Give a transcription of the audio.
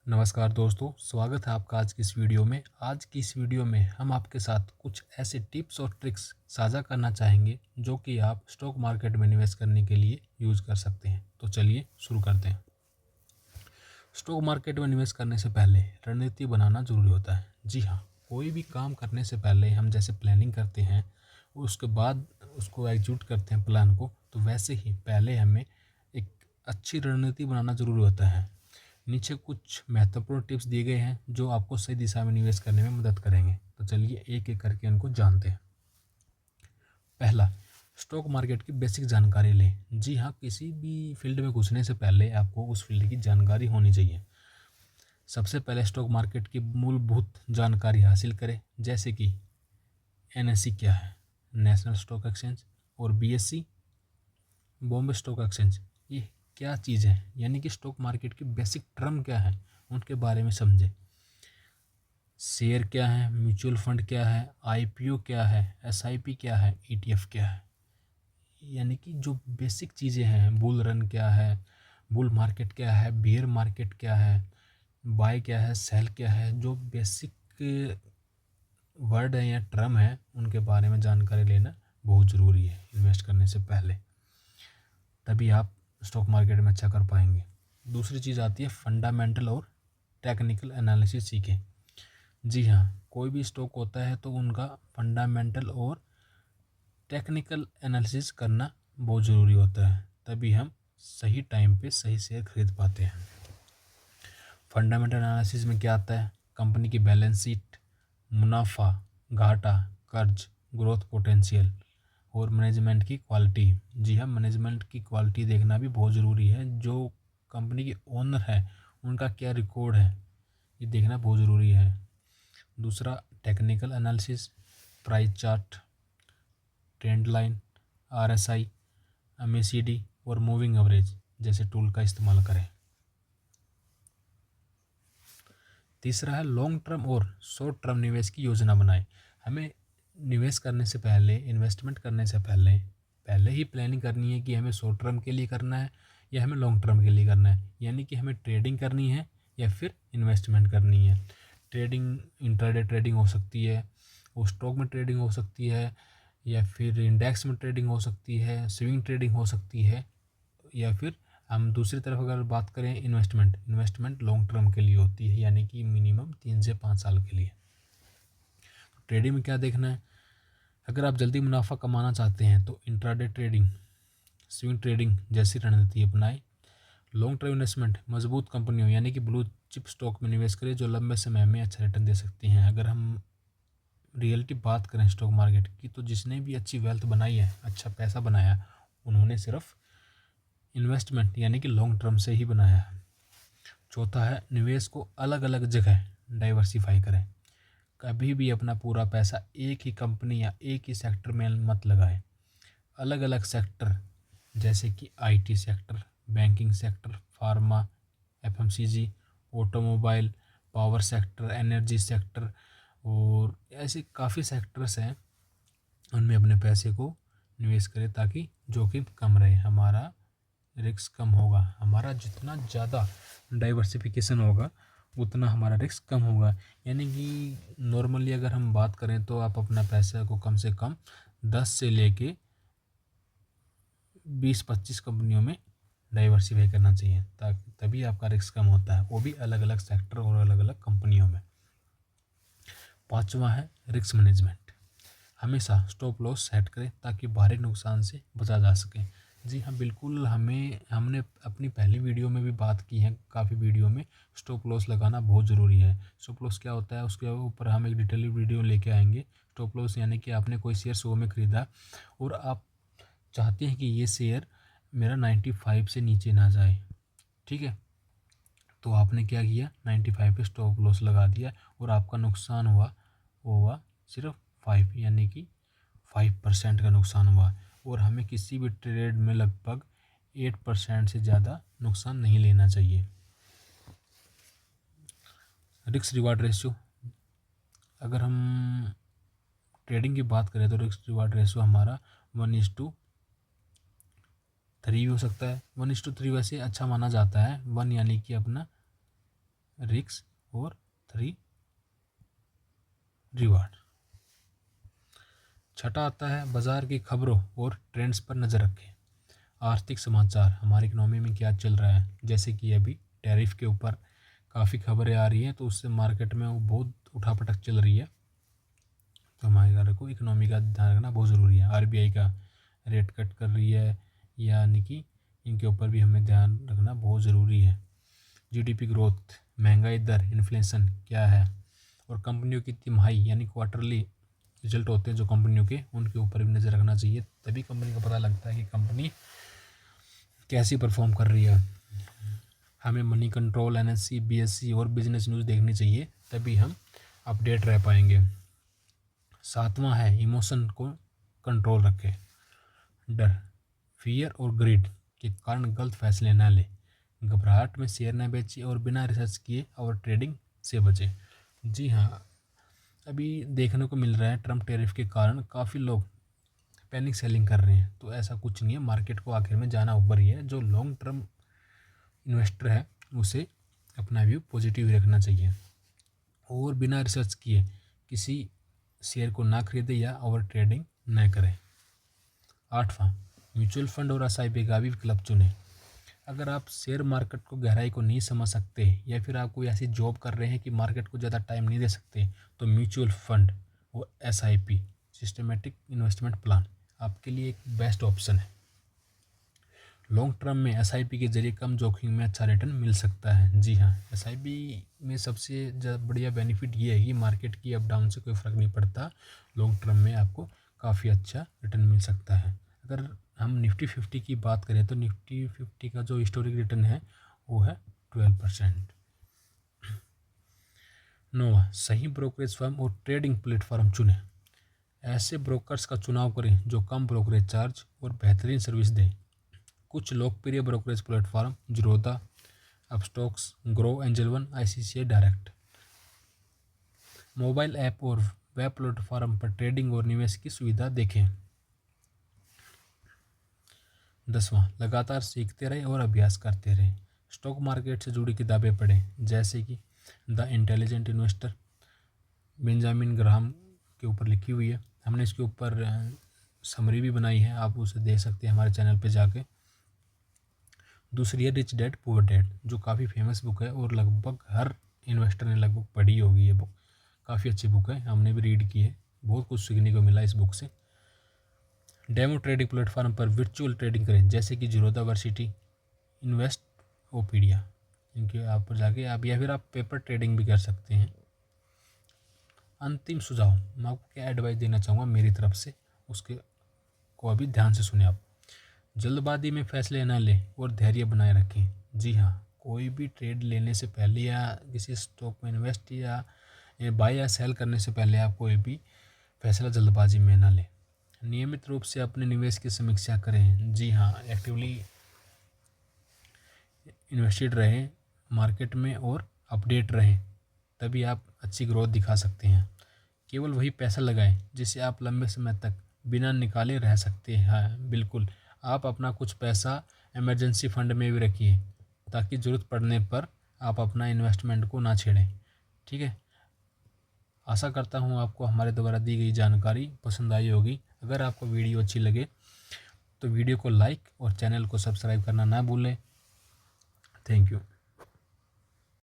नमस्कार दोस्तों, स्वागत है आपका आज की इस वीडियो में। आज की इस वीडियो में हम आपके साथ कुछ ऐसे टिप्स और ट्रिक्स साझा करना चाहेंगे जो कि आप स्टॉक मार्केट में निवेश करने के लिए यूज़ कर सकते हैं। तो चलिए शुरू करते हैं। स्टॉक मार्केट में निवेश करने से पहले रणनीति बनाना ज़रूरी होता है। जी हाँ, कोई भी काम करने से पहले हम जैसे प्लानिंग करते हैं, उसके बाद उसको एग्जीक्यूट करते हैं प्लान को, तो वैसे ही पहले हमें एक अच्छी रणनीति बनाना ज़रूरी होता है। नीचे कुछ महत्वपूर्ण टिप्स दिए गए हैं जो आपको सही दिशा में निवेश करने में मदद करेंगे। तो चलिए एक एक करके उनको जानते हैं। पहला, स्टॉक मार्केट की बेसिक जानकारी लें। जी हाँ, किसी भी फील्ड में घुसने से पहले आपको उस फील्ड की जानकारी होनी चाहिए। सबसे पहले स्टॉक मार्केट की मूलभूत जानकारी हासिल करें, जैसे कि एनएसई क्या है, नेशनल स्टॉक एक्सचेंज, और बीएसई, बॉम्बे स्टॉक एक्सचेंज, ये क्या चीज़ है, यानी कि स्टॉक मार्केट की बेसिक टर्म क्या है, उनके बारे में समझें। शेयर क्या है, म्यूचुअल फंड क्या है, आईपीओ क्या है, एसआईपी क्या है, ईटीएफ क्या है, यानी कि जो बेसिक चीज़ें हैं। बुल रन क्या है, बुल मार्केट क्या है, बियर मार्केट क्या है, बाय क्या है, सेल क्या है, जो बेसिक वर्ड है या टर्म है, उनके बारे में जानकारी लेना बहुत ज़रूरी है इन्वेस्ट करने से पहले। तभी आप स्टॉक मार्केट में अच्छा कर पाएंगे। दूसरी चीज़ आती है फंडामेंटल और टेक्निकल एनालिसिस सीखें। जी हाँ, कोई भी स्टॉक होता है तो उनका फंडामेंटल और टेक्निकल एनालिसिस करना बहुत ज़रूरी होता है, तभी हम सही टाइम पे सही शेयर खरीद पाते हैं। फंडामेंटल एनालिसिस में क्या आता है? कंपनी की बैलेंस शीट, मुनाफा, घाटा, कर्ज, ग्रोथ पोटेंशियल और मैनेजमेंट की क्वालिटी। जी हाँ, मैनेजमेंट की क्वालिटी देखना भी बहुत ज़रूरी है। जो कंपनी के ओनर है उनका क्या रिकॉर्ड है, ये देखना बहुत ज़रूरी है। दूसरा, technical analysis, price chart, trend line, RSI, MACD और मूविंग एवरेज जैसे टूल का इस्तेमाल करें। तीसरा है लॉन्ग टर्म और शॉर्ट टर्म निवेश की योजना बनाएं। हमें निवेश करने से पहले, इन्वेस्टमेंट करने से पहले पहले ही प्लानिंग करनी है कि हमें शॉर्ट टर्म के लिए करना है या हमें लॉन्ग टर्म के लिए करना है, यानी कि हमें ट्रेडिंग करनी है या फिर इन्वेस्टमेंट करनी है। ट्रेडिंग इंट्राडे ट्रेडिंग हो सकती है, वो स्टॉक में ट्रेडिंग हो सकती है, या फिर इंडेक्स में ट्रेडिंग हो सकती है, स्विंग ट्रेडिंग हो सकती है, या फिर हम दूसरी तरफ अगर बात करें इन्वेस्टमेंट लॉन्ग टर्म के लिए होती है, यानी कि मिनिमम 3 से 5 साल के लिए। ट्रेडिंग में क्या देखना है? अगर आप जल्दी मुनाफा कमाना चाहते हैं तो इंट्राडे ट्रेडिंग, स्विंग ट्रेडिंग जैसी रणनीति अपनाएं। लॉन्ग टर्म इन्वेस्टमेंट, मजबूत कंपनियों यानी कि ब्लू चिप स्टॉक में निवेश करें जो लंबे समय में अच्छा रिटर्न दे सकती हैं। अगर हम रियलिटी बात करें स्टॉक मार्केट की, तो जिसने भी अच्छी वेल्थ बनाई है, अच्छा पैसा बनाया, उन्होंने सिर्फ इन्वेस्टमेंट यानी कि लॉन्ग टर्म से ही बनाया है। चौथा है निवेश को अलग अलग जगह डाइवर्सिफाई करें। कभी भी अपना पूरा पैसा एक ही कंपनी या एक ही सेक्टर में मत लगाएं। अलग अलग सेक्टर जैसे कि IT sector, banking sector, pharma, FMCG, automobile, power sector, energy sector और ऐसे काफ़ी सेक्टर्स हैं, उनमें अपने पैसे को निवेश करें ताकि जोखिम कम रहे, हमारा रिस्क कम होगा। हमारा जितना ज़्यादा डाइवर्सिफिकेशन होगा उतना हमारा रिस्क कम होगा। यानी कि नॉर्मली अगर हम बात करें तो आप अपना पैसा को कम से कम 10 से लेके 20-25 कंपनियों में डाइवर्सिफाई करना चाहिए, ताकि तभी आपका रिस्क कम होता है, वो भी अलग अलग सेक्टर और अलग अलग कंपनियों में। पांचवा है रिस्क मैनेजमेंट। हमेशा स्टॉप लॉस सेट करें ताकि भारी नुकसान से बचा जा सके। जी हाँ, बिल्कुल, हमने अपनी पहली वीडियो में भी बात की है, काफ़ी वीडियो में स्टॉप लॉस लगाना बहुत ज़रूरी है। स्टॉप लॉस क्या होता है उसके ऊपर हम एक डिटेल वीडियो लेके आएंगे। स्टॉप लॉस यानी कि आपने कोई शेयर 100 में ख़रीदा और आप चाहते हैं कि ये शेयर मेरा 95 से नीचे ना जाए, ठीक है, तो आपने क्या किया, 95 पे स्टॉप लॉस लगा दिया और आपका नुकसान हुआ, वो हुआ सिर्फ 5, यानी कि 5% का नुकसान हुआ। और हमें किसी भी ट्रेड में लगभग 8% से ज़्यादा नुकसान नहीं लेना चाहिए। रिस्क रिवार्ड रेशियो, अगर हम ट्रेडिंग की बात करें तो रिस्क रिवार्ड रेशियो हमारा 1:3 भी हो सकता है। 1:3 वैसे अच्छा माना जाता है। 1 यानी कि अपना रिस्क और 3 रिवार्ड। छठा आता है बाजार की खबरों और ट्रेंड्स पर नज़र रखें। आर्थिक समाचार, हमारी इकोनॉमी में क्या चल रहा है, जैसे कि अभी टैरिफ के ऊपर काफ़ी खबरें आ रही हैं, तो उससे मार्केट में वो बहुत उठापटक चल रही है। तो हमारे घर को इकोनॉमी का ध्यान रखना बहुत ज़रूरी है। आरबीआई का रेट कट कर रही है, यानी कि इनके ऊपर भी हमें ध्यान रखना बहुत ज़रूरी है। जीडीपी ग्रोथ, महंगाई दर, इन्फ्लेशन क्या है, और कंपनियों की तिमाही यानी क्वार्टरली रिजल्ट होते हैं जो कंपनियों के, उनके ऊपर भी नज़र रखना चाहिए। तभी कंपनी का पता लगता है कि कंपनी कैसी परफॉर्म कर रही है। हमें मनी कंट्रोल, एनएससी, बीएससी और बिजनेस न्यूज़ देखनी चाहिए, तभी हम अपडेट रह पाएंगे। सातवां है इमोशन को कंट्रोल रखें। डर, फियर और ग्रीड के कारण गलत फैसले न लें। घबराहट में शेयर न बेचें और बिना रिसर्च किए और ट्रेडिंग से बचें। जी हाँ, अभी देखने को मिल रहा है ट्रम्प टैरिफ के कारण काफ़ी लोग पैनिक सेलिंग कर रहे हैं, तो ऐसा कुछ नहीं है। मार्केट को आखिर में जाना ऊपर ही है। जो लॉन्ग टर्म इन्वेस्टर है उसे अपना व्यू पॉजिटिव रखना चाहिए और बिना रिसर्च किए किसी शेयर को ना खरीदें या ओवर ट्रेडिंग न करें। आठवां, म्यूचुअल फंड और एसआईपी का भी विकल्प चुनें। अगर आप शेयर मार्केट को गहराई को नहीं समझ सकते या फिर आप कोई ऐसी जॉब कर रहे हैं कि मार्केट को ज़्यादा टाइम नहीं दे सकते, तो म्यूचुअल फंड और एसआईपी सिस्टमेटिक इन्वेस्टमेंट प्लान आपके लिए एक बेस्ट ऑप्शन है। लॉन्ग टर्म में एसआईपी के जरिए कम जोखिम में अच्छा रिटर्न मिल सकता है। जी हाँ, एसआईपी में सबसे बढ़िया बेनिफिट ये है कि मार्केट की अप डाउन से कोई फ़र्क नहीं पड़ता। लॉन्ग टर्म में आपको काफ़ी अच्छा रिटर्न मिल सकता है। अगर हम निफ्टी 50 की बात करें तो निफ्टी 50 का जो हिस्टोरिक रिटर्न है वो है 12%। नौवां, सही ब्रोकरेज फर्म और ट्रेडिंग प्लेटफॉर्म चुनें। ऐसे ब्रोकर्स का चुनाव करें जो कम ब्रोकरेज चार्ज और बेहतरीन सर्विस दें। कुछ लोकप्रिय brokerage platform Zerodha, Upstox, grow, angel one, ICICI direct. Mobile app और वेब प्लेटफॉर्म पर ट्रेडिंग और निवेश की सुविधा देखें। 10वां, लगातार सीखते रहें और अभ्यास करते रहें। स्टॉक मार्केट से जुड़ी किताबें पढ़ें, जैसे कि the intelligent investor, Benjamin Graham के ऊपर लिखी हुई है। हमने इसके ऊपर समरी भी बनाई है, आप उसे देख सकते हैं हमारे चैनल पे जाके। दूसरी है रिच डैड पुअर डैड, जो काफ़ी फेमस बुक है और लगभग हर इन्वेस्टर ने लगभग पढ़ी होगी। ये बुक काफ़ी अच्छी बुक है, हमने भी रीड की है, बहुत कुछ सीखने को मिला इस बुक से। डेमो ट्रेडिंग प्लेटफॉर्म पर वर्चुअल ट्रेडिंग करें, जैसे कि जीरोधा वर्सिटी, इन्वेस्ट ओपीडिया, इनके आप पर जाके आप या फिर आप पेपर ट्रेडिंग भी कर सकते हैं। अंतिम सुझाव, मैं आपको क्या एडवाइस देना चाहूँगा मेरी तरफ से, उसके को अभी ध्यान से सुने आप। जल्दबाजी में फैसले न लें और धैर्य बनाए रखें। जी हाँ, कोई भी ट्रेड लेने से पहले या किसी स्टॉक में इन्वेस्ट या बाय या सेल करने से पहले आप कोई भी फैसला जल्दबाजी में ना लें। नियमित रूप से अपने निवेश की समीक्षा करें। जी हाँ, एक्टिवली इन्वेस्टेड रहें मार्केट में और अपडेट रहें, तभी आप अच्छी ग्रोथ दिखा सकते हैं। केवल वही पैसा लगाएं जिसे आप लंबे समय तक बिना निकाले रह सकते हैं। बिल्कुल, आप अपना कुछ पैसा इमरजेंसी फंड में भी रखिए, ताकि ज़रूरत पड़ने पर आप अपना इन्वेस्टमेंट को ना छेड़ें। ठीक है, आशा करता हूँ आपको हमारे द्वारा दी गई जानकारी पसंद आई होगी। अगर आपको वीडियो अच्छी लगे तो वीडियो को लाइक और चैनल को सब्सक्राइब करना ना भूलें। Thank you.